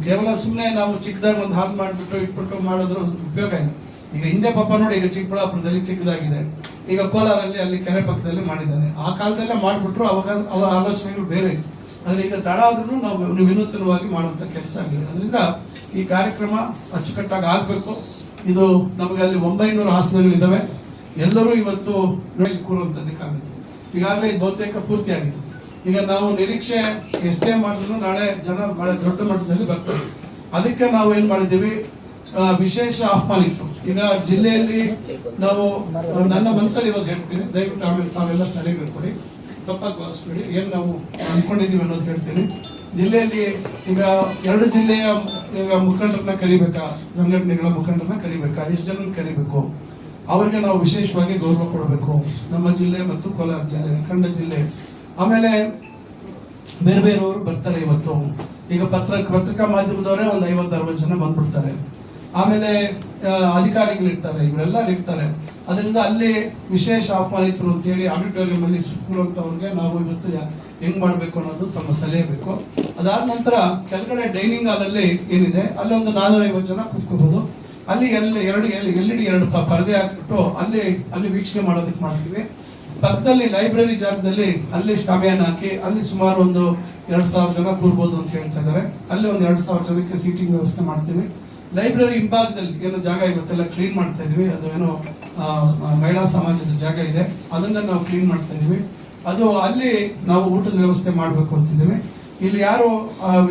ಕೇವಲ ಸುಮ್ಮನೆ ನಾವು ಚಿಕ್ಕದಾಗಿ ಒಂದು ಹಾಲ್ ಮಾಡಿಬಿಟ್ಟು ಇಟ್ಬಿಟ್ಟು ಮಾಡಿದ್ರು ಉಪಯೋಗ ಇಲ್ಲ. ಈಗ ಹಿಂದೆ ಪಾಪ ನೋಡಿ, ಈಗ ಚಿಕ್ಕಬಳ್ಳಾಪುರದಲ್ಲಿ ಚಿಕ್ಕದಾಗಿದೆ, ಈಗ ಕೋಲಾರಲ್ಲಿ ಅಲ್ಲಿ ಕೆರೆ ಪಕ್ಕದಲ್ಲಿ ಮಾಡಿದ್ದಾನೆ. ಆ ಕಾಲದಲ್ಲೇ ಮಾಡಿಬಿಟ್ರು, ಅವಾಗ ಅವರ ಆಲೋಚನೆಗಳು ಬೇರೆ ಇತ್ತು. ಆದರೆ ಈಗ ತಡ ಆದ್ರೂ ನಾವು ವಿನೂತನವಾಗಿ ಮಾಡುವಂಥ ಕೆಲಸ ಆಗಿದೆ. ಅದರಿಂದ ಈ ಕಾರ್ಯಕ್ರಮ ಅಚ್ಚುಕಟ್ಟಾಗಿ ಆಗಬೇಕು. ಇದು ನಮಗೆ ಅಲ್ಲಿ 900 ಆಸನಗಳಿದ್ದಾವೆ. ಎಲ್ಲರೂ ಇವತ್ತು ಕೂರುವಂಥದ್ದಕ್ಕಾಗುತ್ತೆ. ಈಗಾಗಲೇ ಬಹುತೇಕ ಪೂರ್ತಿ ಆಗಿದೆ. ಈಗ ನಾವು ನಿರೀಕ್ಷೆ ಎಷ್ಟೇ ಮಾಡಿದ್ರು ನಾಳೆ ಜನ ಬಹಳ ದೊಡ್ಡ ಮಟ್ಟದಲ್ಲಿ ಬರ್ತಾರೆ. ಅದಕ್ಕೆ ನಾವು ಏನ್ ಮಾಡಿದ್ದೀವಿ, ವಿಶೇಷ ಆಹ್ವಾನಿತರು. ಈಗ ಜಿಲ್ಲೆಯಲ್ಲಿ ನಾವು, ನನ್ನ ಮನಸ್ಸಲ್ಲಿ ಇರೋದು ಹೇಳ್ತೀನಿ, ದಯವಿಟ್ಟು ಆಮೇಲೆ ತಾವೆಲ್ಲ ಸಲಹೆ ಕೊಡಿ, ತಪ್ಪಾಗಿ ಭಾವಿಸ್ಬೇಡಿ. ಏನ್ ನಾವು ಅನ್ಕೊಂಡಿದೀವಿ ಅನ್ನೋದು ಹೇಳ್ತೀನಿ. ಜಿಲ್ಲೆಯಲ್ಲಿ ಈಗ 2 ಜಿಲ್ಲೆಯ ಈಗ ಮುಖಂಡರನ್ನ ಕರಿಬೇಕಾ, ಸಂಘಟನೆಗಳ ಮುಖಂಡರನ್ನ ಕರಿಬೇಕಾ, ಎಷ್ಟು ಜನ ಕರಿಬೇಕು, ಅವರಿಗೆ ನಾವು ವಿಶೇಷವಾಗಿ ಗೌರವ ಕೊಡಬೇಕು. ನಮ್ಮ ಜಿಲ್ಲೆ ಮತ್ತು ಕೋಲಾರ ಜಿಲ್ಲೆ, ಖಂಡ ಜಿಲ್ಲೆ. ಆಮೇಲೆ ಬೇರೆ ಬೇರೆಯವರು ಬರ್ತಾರೆ. ಇವತ್ತು ಈಗ ಪತ್ರಿಕಾ ಮಾಧ್ಯಮದವರೇ ಒಂದು 50-60 ಜನ ಬಂದ್ಬಿಡ್ತಾರೆ. ಆಮೇಲೆ ಅಧಿಕಾರಿಗಳಿರ್ತಾರೆ, ಇವರೆಲ್ಲರೂ ಇರ್ತಾರೆ. ಅದರಿಂದ ಅಲ್ಲಿ ವಿಶೇಷ ಆಹ್ವಾನಿತರು ಅಂತೇಳಿ ಆಡಿಟೋರಿಯಂ ಅಲ್ಲಿ ಕೂರುವಂತವ್ರಿಗೆ ನಾವು ಇವತ್ತು ಹೆಂಗ್ ಮಾಡ್ಬೇಕು ಅನ್ನೋದು ತಮ್ಮ ಸಲಹೆ ಬೇಕು. ಅದಾದ ನಂತರ ಕೆಳಗಡೆ ಡೈನಿಂಗ್ ಹಾಲ್ ಅಲ್ಲಿ ಏನಿದೆ, ಅಲ್ಲಿ ಒಂದು 450 ಜನ ಕೂತ್ಕೋಬಹುದು. ಅಲ್ಲಿ ಎರಡು ಪರದೆ ಹಾಕ್ಬಿಟ್ಟು ಅಲ್ಲಿ ವೀಕ್ಷಣೆ ಮಾಡೋದಕ್ಕೆ ಮಾಡ್ತೀವಿ. ಪಕ್ಕದಲ್ಲಿ ಲೈಬ್ರರಿ ಜಾಗದಲ್ಲಿ ಅಲ್ಲಿ ಶಾಮಿಯಾನ ಹಾಕಿ ಅಲ್ಲಿ ಸುಮಾರು ಒಂದು 2000 ಜನ ಕೂರ್ಬೋದು ಅಂತ ಹೇಳ್ತಾ ಇದ್ದಾರೆ. ಅಲ್ಲಿ ಒಂದು 2000 ಜನಕ್ಕೆ ಸೀಟಿಂಗ್ ವ್ಯವಸ್ಥೆ ಮಾಡ್ತೀವಿ. ಲೈಬ್ರರಿ ಹಿಂಭಾಗದಲ್ಲಿ ಏನೋ ಜಾಗ ಇವತ್ತೆಲ್ಲ ಕ್ಲೀನ್ ಮಾಡ್ತಾ ಇದೀವಿ. ಅದು ಏನೋ ಮಹಿಳಾ ಸಮಾಜದ ಜಾಗ ಇದೆ, ಅದನ್ನ ನಾವು ಕ್ಲೀನ್ ಮಾಡ್ತಾ ಇದೀವಿ. ಅದು ಅಲ್ಲಿ ನಾವು ಊಟದ ವ್ಯವಸ್ಥೆ ಮಾಡ್ಬೇಕು ಅಂತಿದ್ದೀವಿ. ಇಲ್ಲಿ ಯಾರು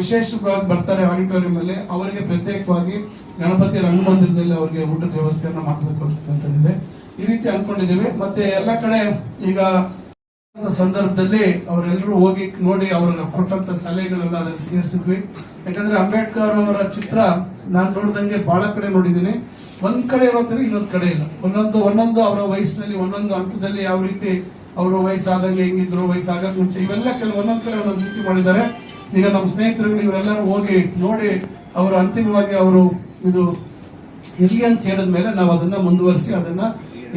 ವಿಶೇಷವಾಗಿ ಬರ್ತಾರೆ ಆಡಿಟೋರಿಯಂ ಅಲ್ಲಿ, ಅವರಿಗೆ ಪ್ರತ್ಯೇಕವಾಗಿ ಗಣಪತಿ ರಂಗಮಂದಿರದಲ್ಲಿ ಅವರಿಗೆ ಊಟದ ವ್ಯವಸ್ಥೆಯನ್ನ ಮಾಡಬೇಕು ಅಂತಂದಿದೆ. ಈ ರೀತಿ ಅನ್ಕೊಂಡಿದ್ದೀವಿ. ಮತ್ತೆ ಎಲ್ಲ ಕಡೆ ಈಗ ಸಂದರ್ಭದಲ್ಲಿ ಅವರೆಲ್ಲರೂ ಹೋಗಿ ನೋಡಿ ಅವ್ರಿಗೆ ಕೊಟ್ಟಂತ ಸಲಹೆಗಳೆಲ್ಲ ಅದಕ್ಕೆ ಸೇರಿಸಿದ್ವಿ. ಯಾಕಂದ್ರೆ ಅಂಬೇಡ್ಕರ್ ಅವರ ಚಿತ್ರ ನಾನು ನೋಡ್ದಂಗೆ ಬಹಳ ಕಡೆ ನೋಡಿದ್ದೀನಿ. ಒಂದ್ ಕಡೆ ಇರೋದ್ರೆ ಇನ್ನೊಂದ್ ಕಡೆ ಇಲ್ಲ. ಒಂದೊಂದು ಅವರ ವಯಸ್ಸಿನಲ್ಲಿ ಒಂದೊಂದು ಹಂತದಲ್ಲಿ ಯಾವ ರೀತಿ ಅವರು ವಯಸ್ಸಾದಂಗೆ ಹೆಂಗಿದ್ರು, ವಯಸ್ಸಾಗಕ್ ಮುಂಚೆ, ಇವೆಲ್ಲ ಒಂದೊಂದ್ ಕಡೆ ಒಂದೊಂದು ರೀತಿ ಮಾಡಿದ್ದಾರೆ. ಈಗ ನಮ್ಮ ಸ್ನೇಹಿತರುಗಳು ಇವರೆಲ್ಲರೂ ಹೋಗಿ ನೋಡಿ ಅವರು ಅಂತಿಮವಾಗಿ ಅವರು ಇದು ಇರ್ಲಿ ಅಂತ ಹೇಳಿದ್ಮೇಲೆ ನಾವು ಅದನ್ನ ಮುಂದುವರಿಸಿ ಅದನ್ನ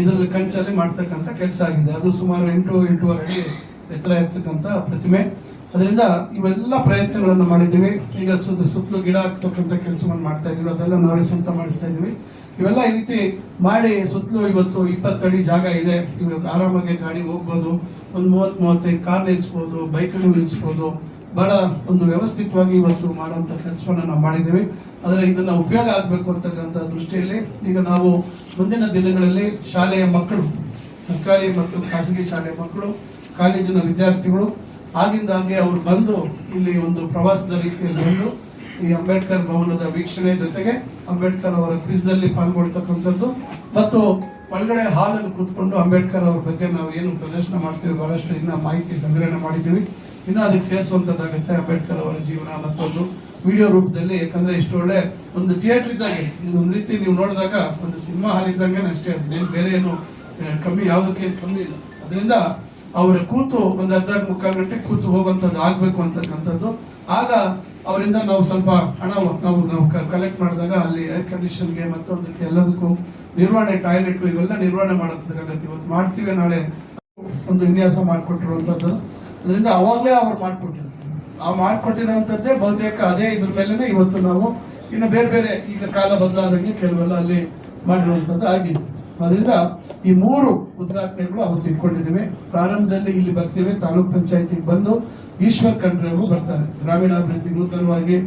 ಇದರಲ್ಲಿ ಕಂಚಲ್ಲಿ ಮಾಡ್ತಕ್ಕಂಥ ಕೆಲಸ ಆಗಿದೆ. ಅದು ಸುಮಾರು 8-8.5 ಅಡಿ ಎತ್ತರ ಇರ್ತಕ್ಕಂಥ ಪ್ರತಿಮೆ. ಅದರಿಂದ ಇವೆಲ್ಲ ಪ್ರಯತ್ನಗಳನ್ನು ಮಾಡಿದ್ದೀವಿ. ಈಗ ಸುತ್ತಲೂ ಗಿಡ ಹಾಕ್ತಕ್ಕಂಥ ಕೆಲಸವನ್ನು ಮಾಡ್ತಾ ಇದೀವಿ. ಅದೆಲ್ಲ ನಾವೇ ಸ್ವಂತ ಮಾಡಿಸ್ತಾ ಇದೀವಿ. ಇವೆಲ್ಲ ಈ ರೀತಿ ಮಾಡಿ ಸುತ್ತಲೂ ಇವತ್ತು 20 ಅಡಿ ಜಾಗ ಇದೆ. ಇವಾಗ ಆರಾಮಾಗಿ ಗಾಡಿ ಹೋಗ್ಬೋದು. ಒಂದು 30-35 ಕಾರ್ ನಿಲ್ಸ್ಬೋದು, ಬೈಕ್ಗಳು ನಿಲ್ಸ್ಬೋದು. ಬಹಳ ಒಂದು ವ್ಯವಸ್ಥಿತವಾಗಿ ಇವತ್ತು ಮಾಡುವಂತ ಕೆಲಸವನ್ನ ನಾವು ಮಾಡಿದ್ದೀವಿ. ಆದರೆ ಇದನ್ನ ಉಪಯೋಗ ಆಗ್ಬೇಕು ಅಂತಕ್ಕಂಥ ದೃಷ್ಟಿಯಲ್ಲಿ ಈಗ ನಾವು ಮುಂದಿನ ದಿನಗಳಲ್ಲಿ ಶಾಲೆಯ ಮಕ್ಕಳು, ಸರ್ಕಾರಿ ಮತ್ತು ಖಾಸಗಿ ಶಾಲೆಯ ಮಕ್ಕಳು, ಕಾಲೇಜಿನ ವಿದ್ಯಾರ್ಥಿಗಳು ಆಗಿಂದಾಗೆ ಅವರು ಬಂದು ಇಲ್ಲಿ ಒಂದು ಪ್ರವಾಸದ ರೀತಿಯಲ್ಲಿ ಬಂದು ಈ ಅಂಬೇಡ್ಕರ್ ಭವನದ ವೀಕ್ಷಣೆ ಜೊತೆಗೆ ಅಂಬೇಡ್ಕರ್ ಅವರ ಕ್ವಿಜ್ ಅಲ್ಲಿ ಪಾಲ್ಗೊಳ್ತಕ್ಕಂಥದ್ದು ಮತ್ತು ಒಳಗಡೆ ಹಾಲ್ ಅಲ್ಲಿ ಕೂತ್ಕೊಂಡು ಅಂಬೇಡ್ಕರ್ ಅವ್ರ ಬಗ್ಗೆ ನಾವು ಏನು ಪ್ರದರ್ಶನ ಮಾಡ್ತೀವಿ, ಬಹಳಷ್ಟು ಇನ್ನ ಮಾಹಿತಿ ಸಂಗ್ರಹಣೆ ಮಾಡಿದ್ದೀವಿ. ಇನ್ನು ಅದಕ್ಕೆ ಸೇರಿಸುವಂತದ್ದಾಗುತ್ತೆ ಅಂಬೇಡ್ಕರ್ ಅವರ ಜೀವನ ಮತ್ತೊಂದು ವಿಡಿಯೋ ರೂಪದಲ್ಲಿ. ಯಾಕಂದ್ರೆ ಇಷ್ಟು ಒಳ್ಳೆ ಒಂದು ಥಿಯೇಟರ್ ಇದ್ದಂಗೆ, ಇದೊಂದು ರೀತಿ ನೀವು ನೋಡಿದಾಗ ಒಂದು ಸಿನಿಮಾ ಹಾಲ್ ಇದ್ದಂಗೆ ಅಷ್ಟೇ, ಬೇರೆ ಏನು ಕಮ್ಮಿ, ಯಾವುದಕ್ಕೆ ಕಮ್ಮಿ ಇಲ್ಲ. ಅದರಿಂದ ಅವರ ಕೂತು ಒಂದು 16-ಮುಕ್ಕಾಲು ಗಂಟೆ ಕೂತು ಹೋಗುವಂಥದ್ದು ಆಗ್ಬೇಕು ಅಂತಕ್ಕಂಥದ್ದು. ಆಗ ಅವರಿಂದ ನಾವು ಸ್ವಲ್ಪ ಹಣ ನಾವು ಕಲೆಕ್ಟ್ ಮಾಡಿದಾಗ ಅಲ್ಲಿ ಏರ್ ಕಂಡೀಷನ್ಗೆ ಮತ್ತೊಂದಕ್ಕೆ ಎಲ್ಲದಕ್ಕೂ ನಿರ್ವಹಣೆ, ಟಾಯ್ಲೆಟ್ ಇವೆಲ್ಲ ನಿರ್ವಹಣೆ ಮಾಡೋದಕ್ಕಾಗತ್ತೆ. ಇವತ್ತು ಮಾಡ್ತೀವಿ, ನಾಳೆ ಒಂದು ವಿನ್ಯಾಸ ಮಾಡಿಕೊಟ್ಟಿರುವಂಥದ್ದು. ಅದರಿಂದ ಅವಾಗಲೇ ಅವ್ರು ಮಾಡ್ಕೊಟ್ಟಿದ್ರು. ಆ ಮಾಡ್ಕೊಟ್ಟಿರೋಂಥದ್ದೇ ಬಹುತೇಕ ಅದೇ ಇದ್ರ ಮೇಲೆನೆ ಇವತ್ತು ನಾವು ಇನ್ನು ಬೇರೆ ಬೇರೆ ಈಗ ಕಾಲ ಬದಲಾದಂಗೆ ಕೆಲವೆಲ್ಲ ಅಲ್ಲಿ ಮಾಡಿರುವಂಥದ್ದು ಆಗಿದೆ. ಅದರಿಂದ ಈ 3 ಉದ್ಘಾಟನೆಗಳು ಅವತ್ತು ಇಟ್ಕೊಂಡಿದ್ದೀವಿ. ಪ್ರಾರಂಭದಲ್ಲಿ ಇಲ್ಲಿ ಬರ್ತೀವಿ, ತಾಲೂಕ್ ಪಂಚಾಯತಿಗೆ ಬಂದು ಈಶ್ವರ್ ಖಂಡ್ರೆ ಅವರು ಬರ್ತಾರೆ. ಗ್ರಾಮೀಣಾಭಿವೃದ್ಧಿ ನೂತನವಾಗಿ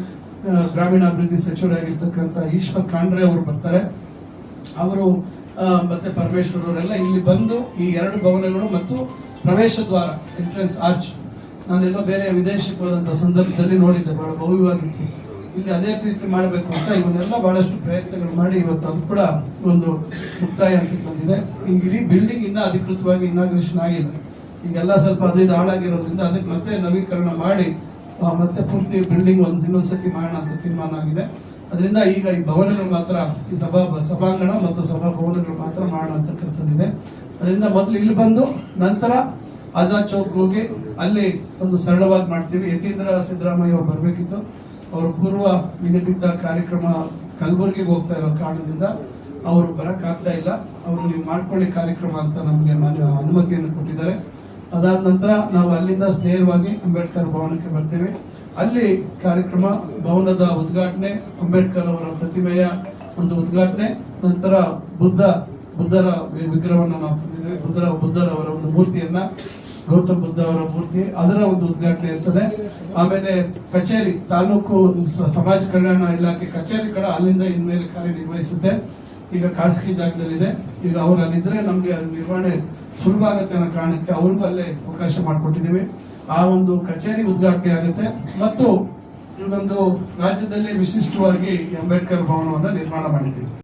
ಗ್ರಾಮೀಣಾಭಿವೃದ್ಧಿ ಸಚಿವರಾಗಿರ್ತಕ್ಕಂಥ ಈಶ್ವರ್ ಖಂಡ್ರೆ ಅವರು ಬರ್ತಾರೆ. ಅವರು ಮತ್ತೆ ಪರಮೇಶ್ವರ್ ಅವರೆಲ್ಲ ಇಲ್ಲಿ ಬಂದು ಈ 2 ಭವನಗಳು ಮತ್ತು ಪ್ರವೇಶ ದ್ವಾರ, ಎಂಟ್ರೆನ್ಸ್ ಆರ್ಚ್, ನಾನೆಲ್ಲೋ ಬೇರೆ ವಿದೇಶಕ್ಕೆ ಹೋದಂತ ಸಂದರ್ಭದಲ್ಲಿ ನೋಡಿದ್ದೆ, ಬಹಳ ಭವ್ಯವಾಗಿತ್ತು. ಇಲ್ಲಿ ಅದೇ ರೀತಿ ಮಾಡಬೇಕು ಅಂತ ಇವನ್ನೆಲ್ಲ ಬಹಳಷ್ಟು ಪ್ರಯತ್ನಗಳು ಮಾಡಿ ಇವತ್ತು ಅದು ಕೂಡ ಒಂದು ಮುಕ್ತಾಯ ಅಂತ ಬಂದಿದೆ. ಈಗ ಇಡೀ ಬಿಲ್ಡಿಂಗ್ ಇನ್ನ ಅಧಿಕೃತವಾಗಿ ಇನಾಗ್ರೇಷನ್ ಆಗಿಲ್ಲ. ಈಗೆಲ್ಲ ಸ್ವಲ್ಪ ಅದು ಹಾಳಾಗಿರೋದ್ರಿಂದ ಅದಕ್ಕೆ ಮತ್ತೆ ನವೀಕರಣ ಮಾಡಿ ಮತ್ತೆ ಪೂರ್ತಿ ಬಿಲ್ಡಿಂಗ್ ಇನ್ನೊಂದ್ಸತಿ ಮಾಡೋಣ ಅಂತ ತೀರ್ಮಾನ ಆಗಿದೆ. ಅದರಿಂದ ಈಗ ಈ ಭವನಗಳು ಮಾತ್ರ, ಈ ಸಭಾಂಗಣ ಮತ್ತು ಸಭಾಭವನಗಳು ಮಾತ್ರ ಮಾಡೋಣ ಅಂತಕ್ಕಂಥದ್ದಿದೆ. ಅದರಿಂದ ಮೊದಲು ಇಲ್ಲಿ ಬಂದು ನಂತರ ಆಜಾದ್ ಚೌಕ್ ಹೋಗಿ ಅಲ್ಲಿ ಒಂದು ಸರಳವಾಗಿ ಮಾಡ್ತೀವಿ. ಯತೀಂದ್ರ ಸಿದ್ದರಾಮಯ್ಯ ಅವರು ಬರಬೇಕಿತ್ತು, ಅವರು ಪೂರ್ವ ನಿಗದಿತ ಕಾರ್ಯಕ್ರಮ ಕಲಬುರಗಿಗೆ ಹೋಗ್ತಾ ಇರೋ ಕಾರಣದಿಂದ ಅವರು ಬರಕ್ ಆಗ್ತಾ ಇಲ್ಲ. ಅವರು ನೀವು ಮಾಡ್ಕೊಳ್ಳಿ ಕಾರ್ಯಕ್ರಮ ಅಂತ ನಮಗೆ ಅನುಮತಿಯನ್ನು ಕೊಟ್ಟಿದ್ದಾರೆ. ಅದಾದ ನಂತರ ನಾವು ಅಲ್ಲಿಂದ ನೇರವಾಗಿ ಅಂಬೇಡ್ಕರ್ ಭವನಕ್ಕೆ ಬರ್ತೀವಿ. ಅಲ್ಲಿ ಕಾರ್ಯಕ್ರಮ, ಭವನದ ಉದ್ಘಾಟನೆ, ಅಂಬೇಡ್ಕರ್ ಅವರ ಪ್ರತಿಮೆಯ ಒಂದು ಉದ್ಘಾಟನೆ, ನಂತರ ಬುದ್ಧರ ವಿಗ್ರಹವನ್ನು ನಾವು ತಂದಿದ್ದೇವೆ. ಬುದ್ಧರವರ ಒಂದು ಮೂರ್ತಿಯನ್ನ, ಗೌತಮ್ ಬುದ್ಧ ಅವರ ಮೂರ್ತಿ, ಅದರ ಒಂದು ಉದ್ಘಾಟನೆ ಇರ್ತದೆ. ಆಮೇಲೆ ಕಚೇರಿ, ತಾಲೂಕು ಸಮಾಜ ಕಲ್ಯಾಣ ಇಲಾಖೆ ಕಚೇರಿ ಕೂಡ ಅಲ್ಲಿಂದ ಇನ್ಮೇಲೆ ಕಾರ್ಯನಿರ್ವಹಿಸುತ್ತೆ. ಈಗ ಖಾಸಗಿ ಜಾಗದಲ್ಲಿದೆ. ಈಗ ಅವ್ರು ಅಲ್ಲಿದ್ರೆ ನಮ್ಗೆ ನಿರ್ವಹಣೆ ಸುಲಭ ಆಗುತ್ತೆ ಅನ್ನೋ ಕಾರಣಕ್ಕೆ ಅವ್ರಿಗೂ ಅಲ್ಲೇ ಅವಕಾಶ ಮಾಡಿಕೊಟ್ಟಿದ್ದೀವಿ. ಆ ಒಂದು ಕಚೇರಿ ಉದ್ಘಾಟನೆ ಆಗುತ್ತೆ ಮತ್ತು ಇದೊಂದು ರಾಜ್ಯದಲ್ಲಿ ವಿಶಿಷ್ಟವಾಗಿ ಅಂಬೇಡ್ಕರ್ ಭವನವನ್ನು ನಿರ್ಮಾಣ ಮಾಡಿದ್ದೀವಿ.